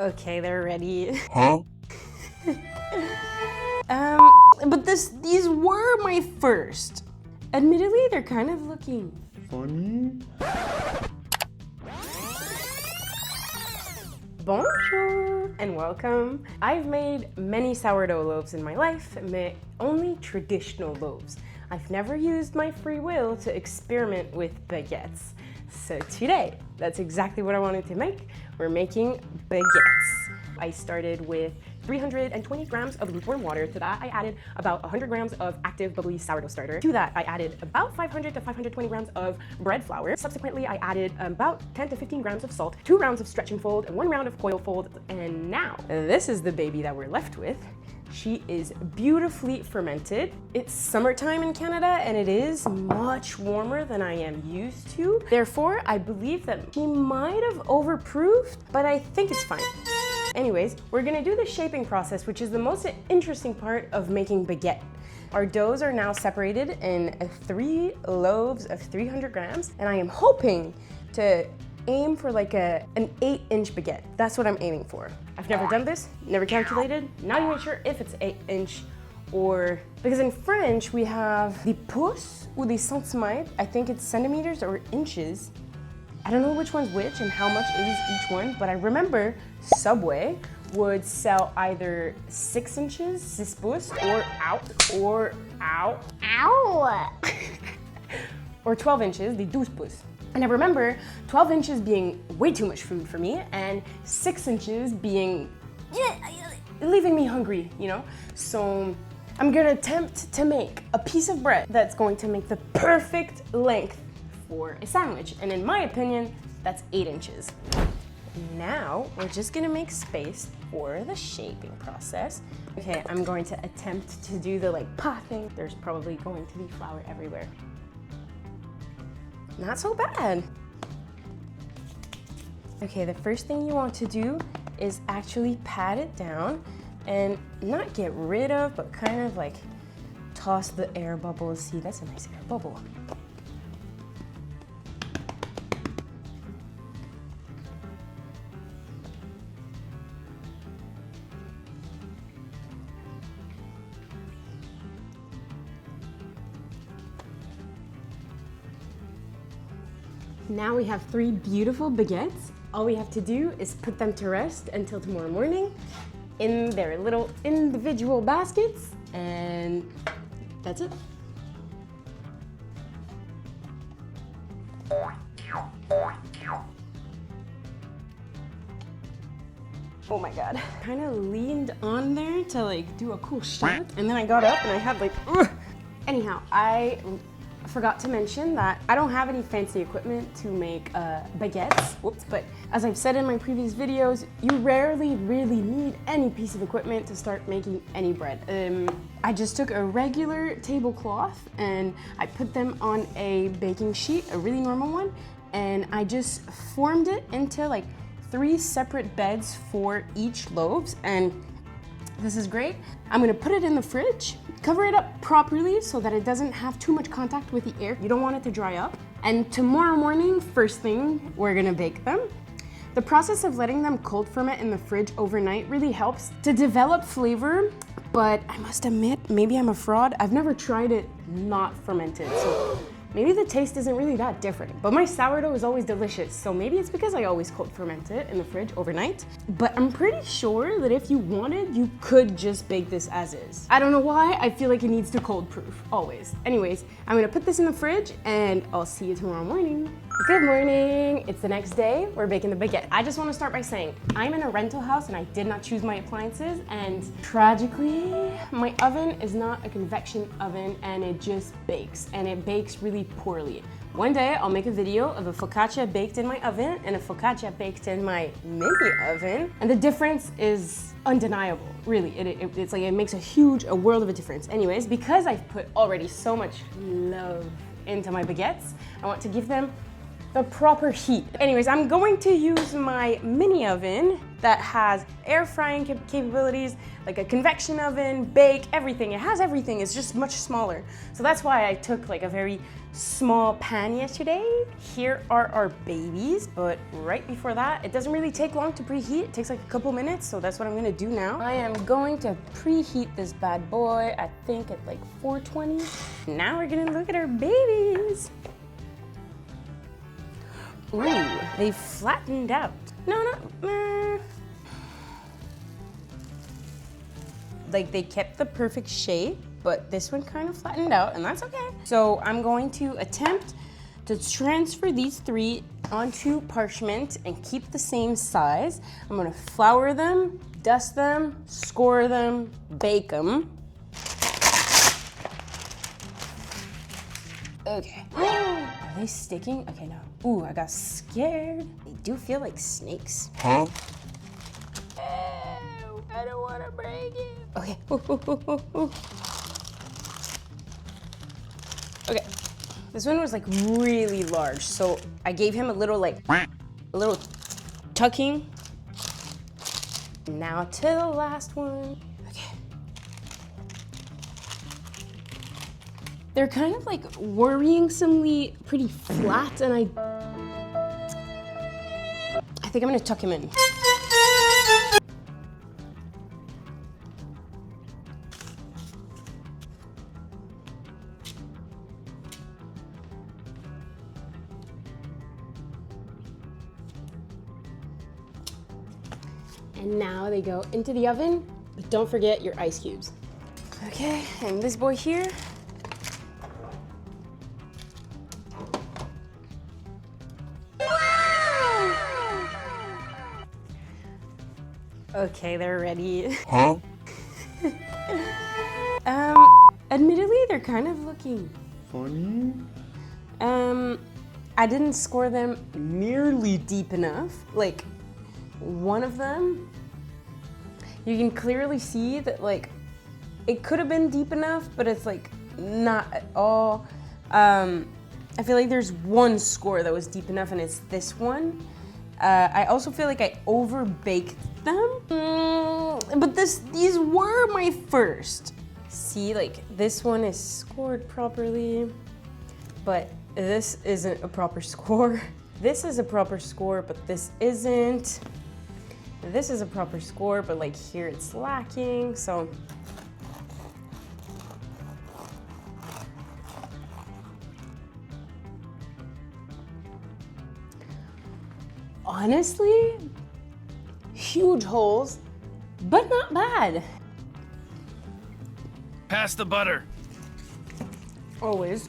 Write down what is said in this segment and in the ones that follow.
Okay, they're ready. Huh? But these were my first. Admittedly, they're kind of looking Funny? Bonjour and welcome. I've made many sourdough loaves in my life, but only traditional loaves. I've never used my free will to experiment with baguettes. So today, that's exactly what I wanted to make. We're making baguettes. I started with 320 grams of lukewarm water. To that, I added about 100 grams of active bubbly sourdough starter. To that, I added about 500 to 520 grams of bread flour. Subsequently, I added about 10 to 15 grams of salt, 2 rounds of stretch and fold, and 1 round of coil fold. And now, this is the baby that we're left with. She is beautifully fermented. It's summertime in Canada and it is much warmer than I am used to. Therefore, I believe that she might have overproofed, but I think it's fine. Anyways, we're gonna do the shaping process, which is the most interesting part of making baguette. Our doughs are now separated in 3 loaves of 300 grams, and I am hoping to aim for like an 8-inch baguette. That's what I'm aiming for. I've never done this, never calculated, not even sure if it's 8-inch or, because in French we have the pouce or the centimètres. I think it's centimeters or inches. I don't know which one's which and how much is each one, but I remember Subway would sell either 6 inches, 6 pouces, or or 12 inches, the 12 pouces. And I remember 12 inches being way too much food for me and 6 inches being, leaving me hungry, you know? So I'm gonna attempt to make a piece of bread that's going to make the perfect length for a sandwich. And in my opinion, that's 8 inches. Now, we're just gonna make space for the shaping process. Okay, I'm going to attempt to do the pot thing. There's probably going to be flour everywhere. Not so bad. Okay, the first thing you want to do is actually pat it down and not get rid of, but kind of toss the air bubbles. See, that's a nice air bubble. Now we have 3 beautiful baguettes. All we have to do is put them to rest until tomorrow morning in their little individual baskets, and that's it. Oh my God. Kind of leaned on there to do a cool shot, and then I got up and I had ugh. Anyhow, I forgot to mention that I don't have any fancy equipment to make baguettes. Whoops, but as I've said in my previous videos, you rarely really need any piece of equipment to start making any bread. I just took a regular tablecloth and I put them on a baking sheet, a really normal one, and I just formed it into 3 separate beds for each loaves, and this is great. I'm gonna put it in the fridge, cover it up properly so that it doesn't have too much contact with the air. You don't want it to dry up. And tomorrow morning, first thing, we're gonna bake them. The process of letting them cold ferment in the fridge overnight really helps to develop flavor, but I must admit, maybe I'm a fraud. I've never tried it not fermented, so maybe the taste isn't really that different. But my sourdough is always delicious, so maybe it's because I always cold ferment it in the fridge overnight. But I'm pretty sure that if you wanted, you could just bake this as is. I don't know why, I feel like it needs to cold proof, always. Anyways, I'm gonna put this in the fridge and I'll see you tomorrow morning. Good morning, it's the next day, we're baking the baguette. I just wanna start by saying, I'm in a rental house and I did not choose my appliances, and tragically, my oven is not a convection oven and it just bakes, and it bakes really poorly. One day, I'll make a video of a focaccia baked in my oven and a focaccia baked in my mini oven, and the difference is undeniable, really. It's it makes a world of a difference. Anyways, because I've put already so much love into my baguettes, I want to give them the proper heat. Anyways, I'm going to use my mini oven that has air frying capabilities, like a convection oven, bake, everything. It has everything, it's just much smaller. So that's why I took like a very small pan yesterday. Here are our babies, but right before that, it doesn't really take long to preheat. It takes like a couple minutes, so that's what I'm gonna do now. I am going to preheat this bad boy, I think at like 420. Now we're gonna look at our babies. Ooh, they flattened out. Like they kept the perfect shape, but this one kind of flattened out, and that's okay. So I'm going to attempt to transfer these 3 onto parchment and keep the same size. I'm gonna flour them, dust them, score them, bake them. Okay. Are they sticking? Okay, no. Ooh, I got scared. They do feel like snakes. Huh? Ew, I don't want to break it. Okay. Okay. This one was like really large, so I gave him a little tucking. Now to the last one. Okay. They're kind of like worryingly pretty flat, and I think I'm gonna tuck him in. And now they go into the oven, but don't forget your ice cubes. Okay, and this boy here. Okay, they're ready. Huh? Admittedly, they're kind of looking Funny? I didn't score them nearly deep enough. Like, one of them, you can clearly see that like, it could have been deep enough, but it's like not at all. I feel like there's one score that was deep enough, and it's this one. I also feel like I over-baked them, but these were my first. See, like this one is scored properly, but this isn't a proper score. This is a proper score, but this isn't. This is a proper score, but like here it's lacking, so. Honestly, huge holes, but not bad. Pass the butter. Always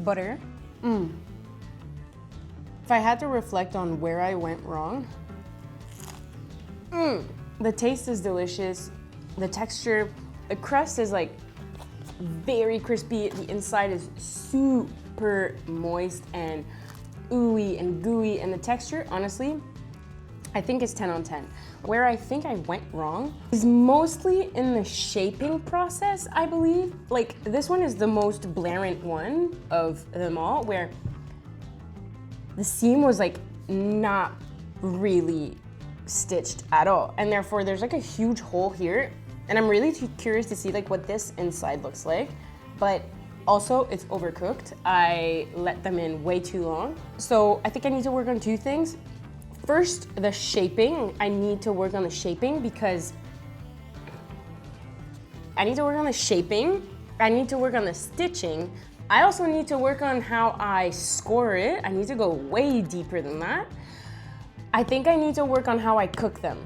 butter. If I had to reflect on where I went wrong, the taste is delicious. The texture, the crust is like very crispy. The inside is super moist and ooey and gooey, and the texture, honestly, I think is 10 on 10. Where I think I went wrong is mostly in the shaping process, I believe. Like, this one is the most blatant one of them all, where the seam was like not really stitched at all, and therefore there's like a huge hole here, and I'm really curious to see like what this inside looks like, but also, it's overcooked. I let them in way too long. So I think I need to work on 2 things. First, the shaping. I need to work on the shaping because I need to work on the shaping. I need to work on the stitching. I also need to work on how I score it. I need to go way deeper than that. I think I need to work on how I cook them,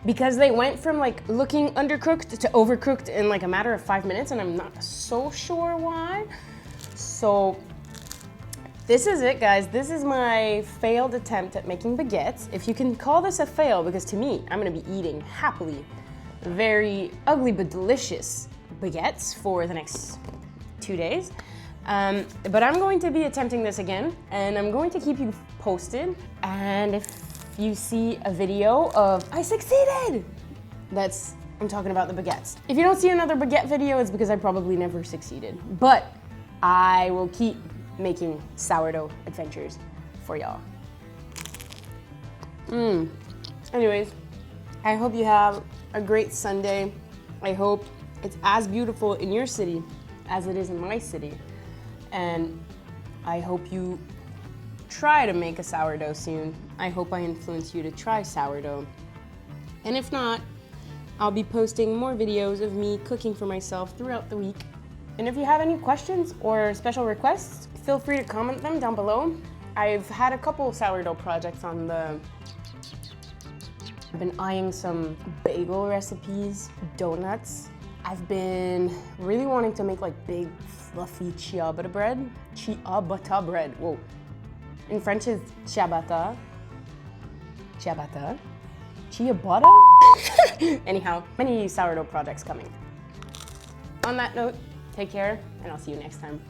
because they went from like looking undercooked to overcooked in like a matter of 5 minutes, and I'm not so sure why. So this is it, guys. This is my failed attempt at making baguettes. If you can call this a fail, because to me, I'm gonna be eating happily very ugly but delicious baguettes for the next 2 days. But I'm going to be attempting this again, and I'm going to keep you posted. And if you see a video of I succeeded, I'm talking about the baguettes. If you don't see another baguette video, it's because I probably never succeeded. But I will keep making sourdough adventures for y'all. Anyways, I hope you have a great Sunday. I hope it's as beautiful in your city as it is in my city. And I hope you try to make a sourdough soon. I hope I influence you to try sourdough. And if not, I'll be posting more videos of me cooking for myself throughout the week. And if you have any questions or special requests, feel free to comment them down below. I've had a couple sourdough projects on the... I've been eyeing some bagel recipes, donuts. I've been really wanting to make like big, fluffy ciabatta bread. Ciabatta bread, whoa. In French is ciabatta. Ciabatta? Ciabatta? Anyhow, many sourdough projects coming. On that note, take care, and I'll see you next time.